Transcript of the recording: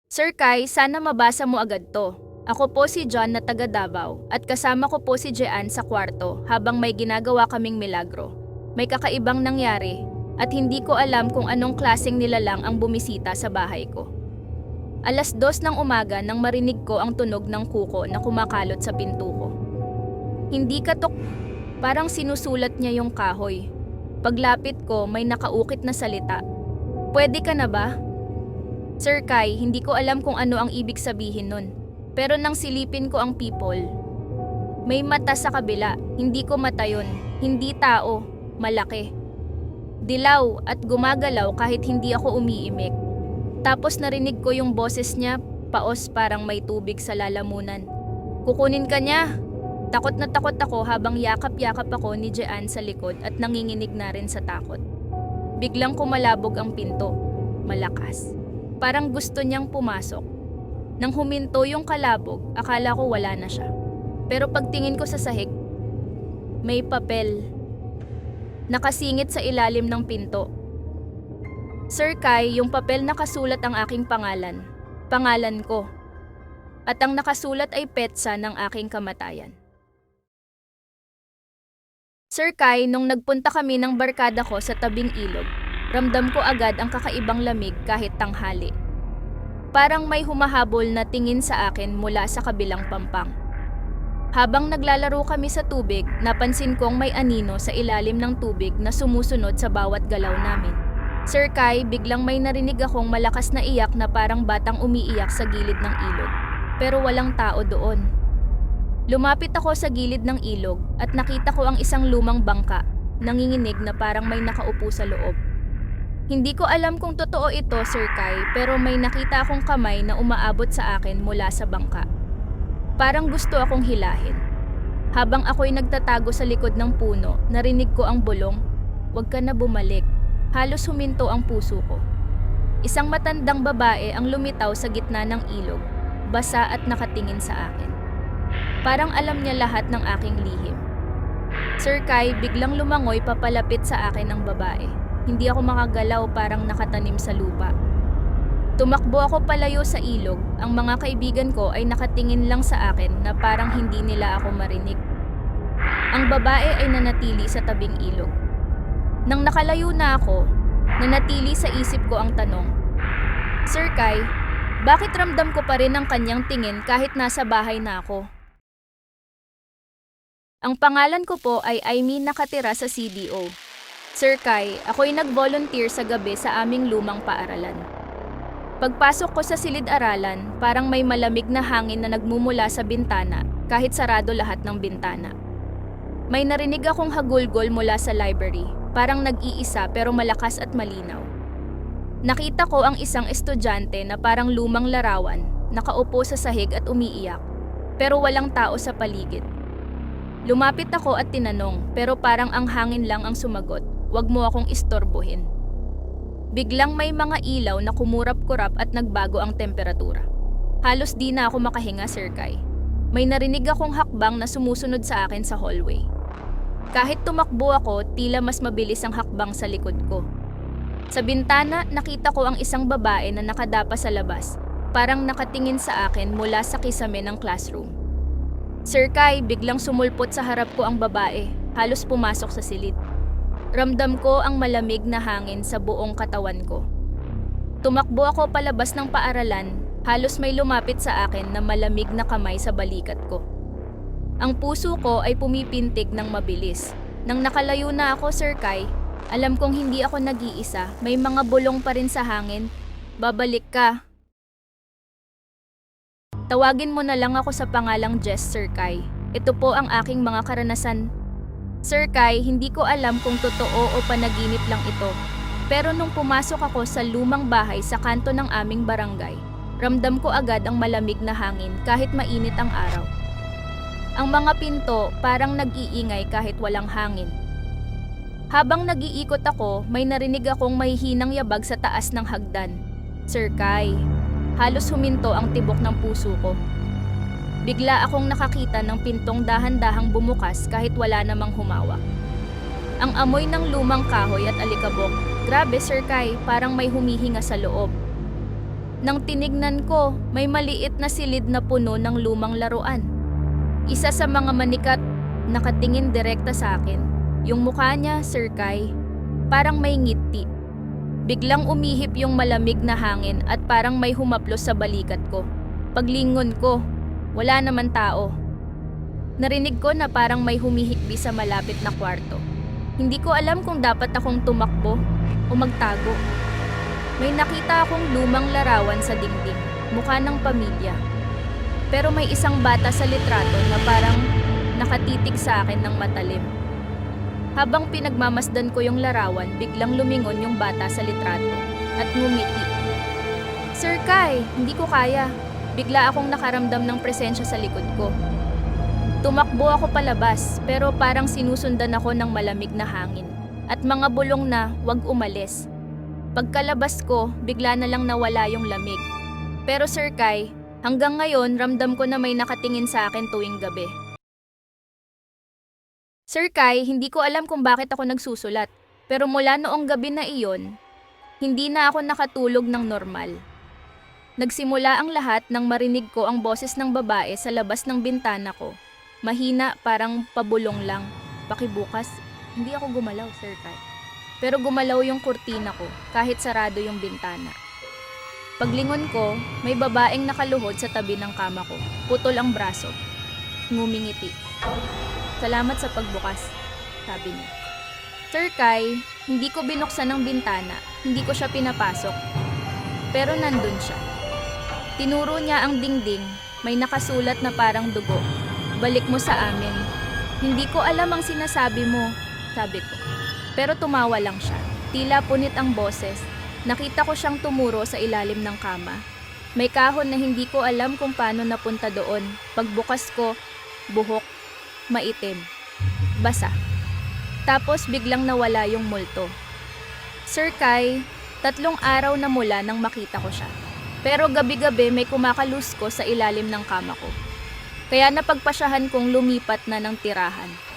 Sir Kai, sana mabasa mo agad to. Ako po si John na taga Davao at kasama ko po si Jean sa kwarto habang may ginagawa kaming milagro. May kakaibang nangyari at hindi ko alam kung anong klaseng nilalang ang bumisita sa bahay ko. 2:00 ng umaga nang marinig ko ang tunog ng kuko na kumakalot sa pinto ko. Hindi katok, parang sinusulat niya yung kahoy. Paglapit ko, may nakaukit na salita. Pwede ka na ba? Sir Kai, hindi ko alam kung ano ang ibig sabihin nun. Pero nang silipin ko ang people, may mata sa kabila, hindi ko mata yun, hindi tao, malaki. Dilaw at gumagalaw kahit hindi ako umiimik. Tapos narinig ko yung boses niya, paos parang may tubig sa lalamunan. Kukunin ka niya! Takot na takot ako habang yakap-yakap ako ni Jean sa likod at nanginginig na rin sa takot. Biglang kumalabog ang pinto. Malakas. Parang gusto niyang pumasok. Nang huminto yung kalabog, akala ko wala na siya. Pero pagtingin ko sa sahig, may papel. Nakasingit sa ilalim ng pinto. Sir Kai, yung papel nakasulat ang aking pangalan. Pangalan ko. At ang nakasulat ay petsa ng aking kamatayan. Sir Kai, nung nagpunta kami ng barkada ko sa tabing ilog, ramdam ko agad ang kakaibang lamig kahit tanghali. Parang may humahabol na tingin sa akin mula sa kabilang pampang. Habang naglalaro kami sa tubig, napansin kong may anino sa ilalim ng tubig na sumusunod sa bawat galaw namin. Sir Kai, biglang may narinig akong malakas na iyak na parang batang umiiyak sa gilid ng ilog. Pero walang tao doon. Lumapit ako sa gilid ng ilog at nakita ko ang isang lumang bangka, nanginginig na parang may nakaupo sa loob. Hindi ko alam kung totoo ito, Sir Kai, pero may nakita akong kamay na umaabot sa akin mula sa bangka. Parang gusto akong hilahin. Habang ako'y nagtatago sa likod ng puno, narinig ko ang bulong, "Huwag ka na bumalik." Halos huminto ang puso ko. Isang matandang babae ang lumitaw sa gitna ng ilog, basa at nakatingin sa akin. Parang alam niya lahat ng aking lihim. Sir Kai, biglang lumangoy papalapit sa akin ang babae. Hindi ako makagalaw, parang nakatanim sa lupa. Tumakbo ako palayo sa ilog. Ang mga kaibigan ko ay nakatingin lang sa akin na parang hindi nila ako marinig. Ang babae ay nanatili sa tabing ilog. Nang nakalayo na ako, nanatili sa isip ko ang tanong, "Sir Kai, bakit ramdam ko pa rin ang kanyang tingin kahit nasa bahay na ako?" Ang pangalan ko po ay Amy, nakatira sa CDO. Sir Kai, ako'y nag-volunteer sa gabi sa aming lumang paaralan. Pagpasok ko sa silid-aralan, parang may malamig na hangin na nagmumula sa bintana kahit sarado lahat ng bintana. May narinig akong hagulgol mula sa library, parang nag-iisa pero malakas at malinaw. Nakita ko ang isang estudyante na parang lumang larawan, nakaupo sa sahig at umiiyak, pero walang tao sa paligid. Lumapit ako at tinanong, pero parang ang hangin lang ang sumagot, "Huwag mo akong istorbohin." Biglang may mga ilaw na kumurap-kurap at nagbago ang temperatura. Halos di na ako makahinga, Sir Kai. May narinig akong hakbang na sumusunod sa akin sa hallway. Kahit tumakbo ako, tila mas mabilis ang hakbang sa likod ko. Sa bintana, nakita ko ang isang babae na nakadapa sa labas, parang nakatingin sa akin mula sa kisame ng classroom. Sir Kai, biglang sumulpot sa harap ko ang babae, halos pumasok sa silid. Ramdam ko ang malamig na hangin sa buong katawan ko. Tumakbo ako palabas ng paaralan, halos may lumapit sa akin na malamig na kamay sa balikat ko. Ang puso ko ay pumipintig ng mabilis. Nang nakalayo na ako, Sir Kai, alam kong hindi ako nag-iisa, may mga bulong pa rin sa hangin. "Babalik ka." Tawagin mo na lang ako sa pangalang Jess, Sir Kai. Ito po ang aking mga karanasan. Sir Kai, hindi ko alam kung totoo o panaginip lang ito. Pero nung pumasok ako sa lumang bahay sa kanto ng aming barangay, ramdam ko agad ang malamig na hangin kahit mainit ang araw. Ang mga pinto parang nag-iingay kahit walang hangin. Habang nag-iikot ako, may narinig akong mahihinang yabag sa taas ng hagdan. Sir Kai, halos huminto ang tibok ng puso ko. Bigla akong nakakita ng pintong dahan-dahang bumukas kahit wala namang humawak. Ang amoy ng lumang kahoy at alikabok, grabe Sir Kai, parang may humihinga sa loob. Nang tinignan ko, may maliit na silid na puno ng lumang laruan. Isa sa mga manikat nakatingin direkta sa akin. Yung mukha niya, Sir Kai, parang may ngiti. Biglang umihip yung malamig na hangin at parang may humaplos sa balikat ko. Paglingon ko, wala naman tao. Narinig ko na parang may humihikbi sa malapit na kwarto. Hindi ko alam kung dapat akong tumakbo o magtago. May nakita akong lumang larawan sa dingding, mukha ng pamilya. Pero may isang bata sa litrato na parang nakatitig sa akin ng matalim. Habang pinagmamasdan ko yung larawan, biglang lumingon yung bata sa litrato at ngumiti. Sir Kai, hindi ko kaya. Bigla akong nakaramdam ng presensya sa likod ko. Tumakbo ako palabas pero parang sinusundan ako ng malamig na hangin at mga bulong na wag umalis. Pagkalabas ko, bigla na lang nawala yung lamig. Pero Sir Kai, hanggang ngayon ramdam ko na may nakatingin sa akin tuwing gabi. Sir Kai, hindi ko alam kung bakit ako nagsusulat. Pero mula noong gabi na iyon, hindi na ako nakatulog ng normal. Nagsimula ang lahat nang marinig ko ang boses ng babae sa labas ng bintana ko. Mahina, parang pabulong lang. Pakibukas, hindi ako gumalaw, Sir Kai. Pero gumalaw yung kurtina ko kahit sarado yung bintana. Paglingon ko, may babaeng nakaluhod sa tabi ng kama ko. Putol ang braso. Ngumingiti. Salamat sa pagbukas, sabi niya. Sir Kai, hindi ko binuksan ang bintana. Hindi ko siya pinapasok. Pero nandun siya. Tinuro niya ang dingding. May nakasulat na parang dugo. Balik mo sa amin. Hindi ko alam ang sinasabi mo, sabi ko. Pero tumawa lang siya. Tila punit ang boses. Nakita ko siyang tumuro sa ilalim ng kama. May kahon na hindi ko alam kung paano napunta doon. Pagbukas ko, buhok, maitim, basa. Tapos biglang nawala yung multo. Sir Kai, 3 araw na mula nang makita ko siya. Pero gabi-gabi may kumakalusko sa ilalim ng kama ko. Kaya napagpasyahan kong lumipat na ng tirahan.